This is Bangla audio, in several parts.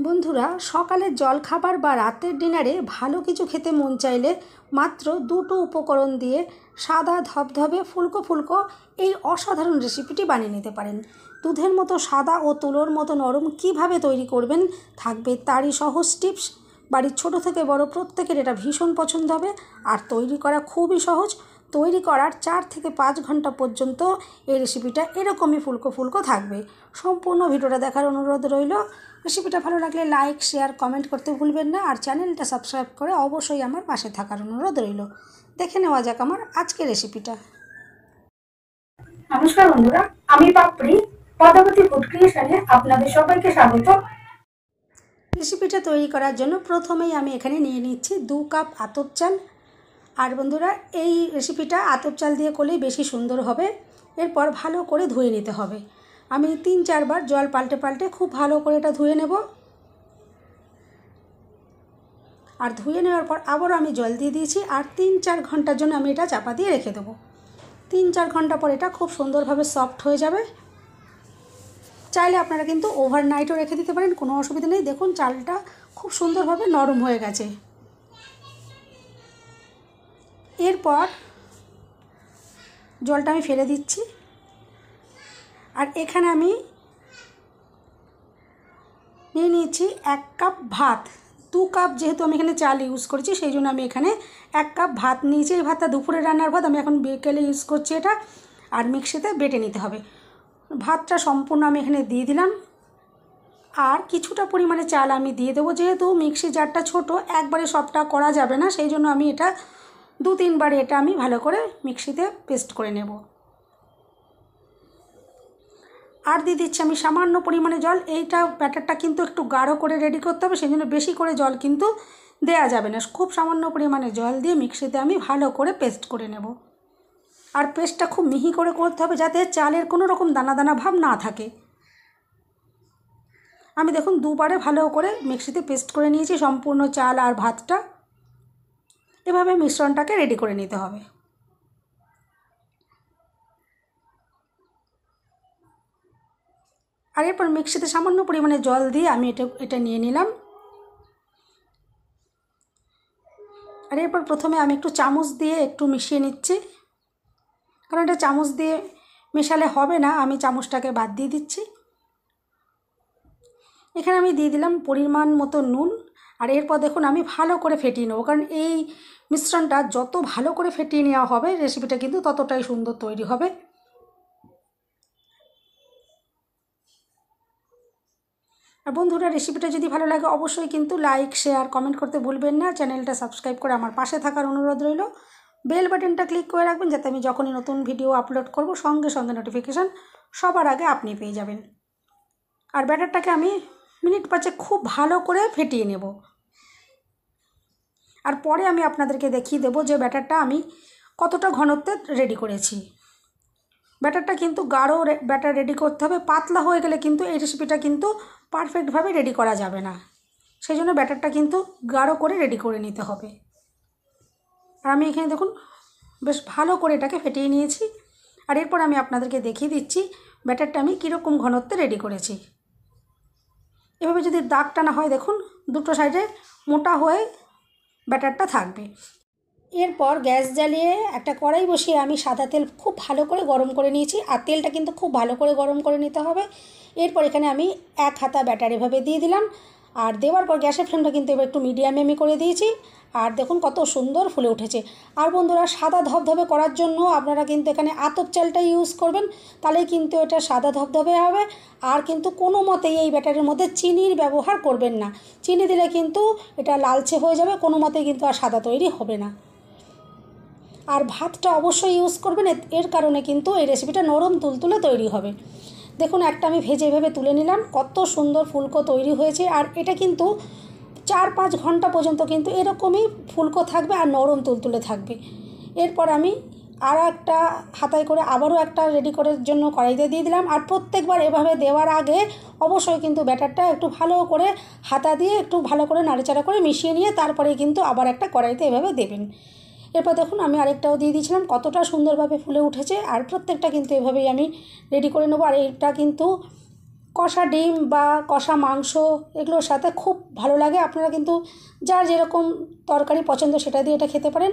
বন্ধুরা, সকালের জলখাবার বা রাতের ডিনারে ভালো কিছু খেতে মন চাইলে মাত্র দুটো উপকরণ দিয়ে সাদা ধবধবে ফুলকো ফুলকো এই অসাধারণ রেসিপিটি বানিয়ে নিতে পারেন। দুধের মতো সাদা ও তুলোর মতো নরম কিভাবে তৈরি করবেন থাকবে তারই সহজ টিপস। বাড়ির ছোট থেকে বড় প্রত্যেকের এটা ভীষণ পছন্দ হবে আর তৈরি করা খুবই সহজ। তৈরি করার 4 থেকে 5 ঘন্টা পর্যন্ত এই রেসিপিটা এরকমই ফুলকো ফুলকো থাকবে। সম্পূর্ণ ভিডিওটা দেখার অনুরোধ রইল। রেসিপিটা ভালো লাগলে লাইক, শেয়ার, কমেন্ট করতে ভুলবেন না আর চ্যানেলটা সাবস্ক্রাইব করে অবশ্যই আমার পাশে থাকার অনুরোধ রইল। দেখে নেওয়া যাক আমার আজকের রেসিপিটা। নমস্কার বন্ধুরা, আমি পাপড়ি পদ্মাবতী ফুড ক্রিয়েশনে আপনাদের সবাইকে স্বাগত। রেসিপিটা তৈরি করার জন্য প্রথমেই আমি এখানে নিয়ে নিচ্ছি 2 কাপ আতপ চাল। আর বন্ধুরা, এই রেসিপিটা আতপ চাল দিয়ে করলেই বেশি সুন্দর হবে। এরপর ভালো করে ধুয়ে নিতে হবে। আমি 3-4 বার জল পাল্টে পাল্টে খুব ভালো করে এটা ধুয়ে নেব। আর ধুয়ে নেওয়ার পর আবারও আমি জল দিয়ে দিয়েছি আর 3-4 ঘন্টার জন্য আমি এটা চাপা দিয়ে রেখে দেবো। 3-4 ঘন্টা পর এটা খুব সুন্দরভাবে সফট হয়ে যাবে। চাইলে আপনারা কিন্তু ওভারনাইটও রেখে দিতে পারেন, কোনো অসুবিধা নেই। দেখুন চালটা খুব সুন্দরভাবে নরম হয়ে গেছে। এরপর জলটা আমি ফেলে দিচ্ছি। আর এখানে আমি নিয়ে নিয়েছি 1 কাপ ভাত। 2 কাপ যেহেতু আমি এখানে চাল ইউজ করেছি সেই জন্য আমি এখানে 1 কাপ ভাত নিয়েছি। এই ভাতটা দুপুরে রান্নার ভাত, আমি এখন বিকেলে ইউজ করছি এটা। আর মিক্সিতে বেটে নিতে হবে। ভাতটা সম্পূর্ণ আমি এখানে দিয়ে দিলাম। আর কিছুটা পরিমাণে চাল আমি দিয়ে দেবো। যেহেতু মিক্সি জারটা ছোট, একবারে সবটা করা যাবে না, সেই জন্য আমি এটা 2-3 বার এটা আমি ভালো করে মিক্সিতে পেস্ট করে নেব। আর দিয়ে দিচ্ছি আমি সামান্য পরিমাণে জল। এইটা ব্যাটারটা কিন্তু একটু গাঢ় করে রেডি করতে হবে, সেই জন্য বেশি করে জল কিন্তু দেয়া যাবে না। খুব সামান্য পরিমাণে জল দিয়ে মিক্সিতে আমি ভালো করে পেস্ট করে নেব। আর পেস্টটা খুব মিহি করে করতে হবে, যাতে চালের কোনো রকম দানা দানা ভাব না থাকে। আমি দেখুন 2 বারে ভালো করে মিক্সিতে পেস্ট করে নিয়েছি সম্পূর্ণ চাল আর ভাতটা। এভাবে মিশ্রণটাকে রেডি করে নিতে হবে। আর এরপর মিক্সিতে সামান্য পরিমাণে জল দিয়ে আমি এটা নিয়ে নিলাম। আর এরপর প্রথমে আমি একটু চামচ দিয়ে একটু মিশিয়ে নিচ্ছি, কারণ এটা চামচ দিয়ে মেশালে হবে না। আমি চামচটাকে বাদ দিয়ে দিচ্ছি। এখানে আমি দিয়ে দিলাম পরিমাণ মতো নুন। আর এরপর দেখুন আমি ভালো করে ফেটিয়ে নেবো, কারণ এই মিশ্রণটা যত ভালো করে ফেটিয়ে নেওয়া হবে রেসিপিটা কিন্তু ততটাই সুন্দর তৈরি হবে। আর বন্ধুরা, রেসিপিটা যদি ভালো লাগে অবশ্যই কিন্তু লাইক, শেয়ার, কমেন্ট করতে ভুলবেন না। চ্যানেলটা সাবস্ক্রাইব করে আমার পাশে থাকার অনুরোধ রইল। বেল বাটনটা ক্লিক করে রাখবেন, যাতে আমি যখনই নতুন ভিডিও আপলোড করব সঙ্গে সঙ্গে নোটিফিকেশান সবার আগে আপনি পেয়ে যাবেন। আর ব্যাটারটাকে আমি মিনিট 5 খুব ভালো করে ফেটিয়ে নেব। আর পরে আমি আপনাদেরকে দেখিয়ে দেবো যে ব্যাটারটা আমি কতটা ঘনত্বে রেডি করেছি। ব্যাটারটা কিন্তু গাঢ় ব্যাটার রেডি করতে হবে। পাতলা হয়ে গেলে কিন্তু এই রেসিপিটা কিন্তু পারফেক্টভাবে রেডি করা যাবে না, সেই জন্য ব্যাটারটা কিন্তু গাঢ় করে রেডি করে নিতে হবে। আর আমি এখানে দেখুন বেশ ভালো করে এটাকে ফেটিয়ে নিয়েছি। আর এরপর আমি আপনাদেরকে দেখিয়ে দিচ্ছি ব্যাটারটা আমি কীরকম ঘনত্বে রেডি করেছি। এভাবে যদি দাগটা না হয়, দেখুন দুটো সাইডে মোটা হয়ে ব্যাটারটা থাকবে। এরপর গ্যাস জ্বালিয়ে একটা কড়াই বসিয়ে আমি সাদা তেল খুব ভালো করে গরম করে নিয়েছি। আর তেলটা কিন্তু খুব ভালো করে গরম করে নিতে হবে। এরপর এখানে আমি 1 হাতা ব্যাটার এভাবে দিয়ে দিলাম। আর দেওয়ার পর গ্যাসের ফ্লেমটা কিন্তু এবার একটু মিডিয়ামে আমি করে দিয়েছি। আর দেখুন কত সুন্দর ফুলে উঠেছে। আর বন্ধুরা, সাদা ধবধবে করার জন্য আপনারা কিন্তু এখানে আতপ চালটা ইউজ করবেন, তাহলেই কিন্তু এটা সাদা ধবধবে হবে। আর কিন্তু কোনো মতেই এই ব্যাটারের মধ্যে চিনির ব্যবহার করবেন না। চিনি দিলে কিন্তু এটা লালচে হয়ে যাবে, কোনো মতেই কিন্তু আর সাদা তৈরি হবে না। আর ভাতটা অবশ্যই ইউজ করবেন, এর কারণে কিন্তু এই রেসিপিটা নরম তুলতুলে তৈরি হবে। দেখুন একটা আমি ভেজে এভাবে তুলে নিলাম, কত সুন্দর ফুলকো তৈরি হয়েছে। আর এটা কিন্তু 4-5 ঘন্টা পর্যন্ত কিন্তু এরকমই ফুলকো থাকবে আর নরম তুলতুলে থাকবে। এরপর আমি আরও একটা হাতায় করে আবারও একটা রেডি করার জন্য কড়াইতে দিয়ে দিলাম। আর প্রত্যেকবার এভাবে দেওয়ার আগে অবশ্যই কিন্তু ব্যাটারটা একটু ভালো করে হাতা দিয়ে একটু ভালো করে নাড়াচাড়া করে মিশিয়ে নিয়ে তারপরে কিন্তু আবার একটা কড়াইতে এভাবে দেবেন। এরপর দেখুন আমি আরেকটাও দিয়ে দিয়েছিলাম, কতটা সুন্দরভাবে ফুলে উঠেছে। আর প্রত্যেকটা কিন্তু এভাবেই আমি রেডি করে নেবো। আর এটা কিন্তু কষা ডিম বা কষা মাংস এগুলোর সাথে খুব ভালো লাগে। আপনারা কিন্তু যার যেরকম তরকারি পছন্দ সেটা দিয়ে এটা খেতে পারেন।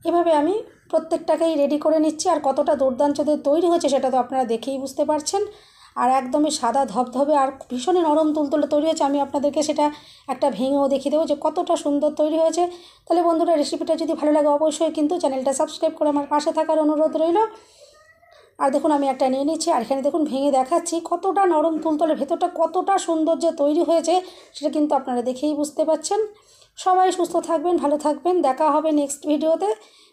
এভাবে আমি প্রত্যেকটাকেই রেডি করে নিচ্ছি। আর কতটা দুর্দান্ত তৈরি হয়েছে সেটা তো আপনারা দেখেই বুঝতে পারছেন। আর একদমই সাদা ধবধবে আর ভীষণই নরম তুলতুলে তৈরি হয়েছে। আমি আপনাদেরকে সেটা একটা ভেঙেও দেখিয়ে দেবো যে কতটা সুন্দর তৈরি হয়েছে। তাহলে বন্ধুরা, রেসিপিটা যদি ভালো লাগে অবশ্যই কিন্তু চ্যানেলটা সাবস্ক্রাইব করে আমার পাশে থাকার অনুরোধ রইল। আর দেখুন আমি একটা নিয়ে নিচ্ছি, আর এখানে দেখুন ভেঙে দেখাচ্ছি কতটা নরম তুলতুলে, ভেতরটা কতটা সুন্দর যে তৈরি হয়েছে সেটা কিন্তু আপনারা দেখেই বুঝতে পারছেন। সবাই সুস্থ থাকবেন, ভালো থাকবেন। দেখা হবে নেক্সট ভিডিওতে।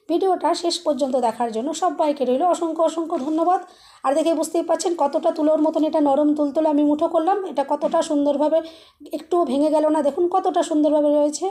ভিডিওটা শেষ পর্যন্ত দেখার জন্য সবাইকে রইল অসংখ্য অসংখ্য ধন্যবাদ। আর দেখে বুঝতেই পারছেন কতটা তুলোর মতন এটা নরম তুলতুলে আমি মুঠো করলাম। এটা কতটা সুন্দরভাবে একটুও ভেঙে গেল না, দেখুন কতটা সুন্দরভাবে রয়েছে।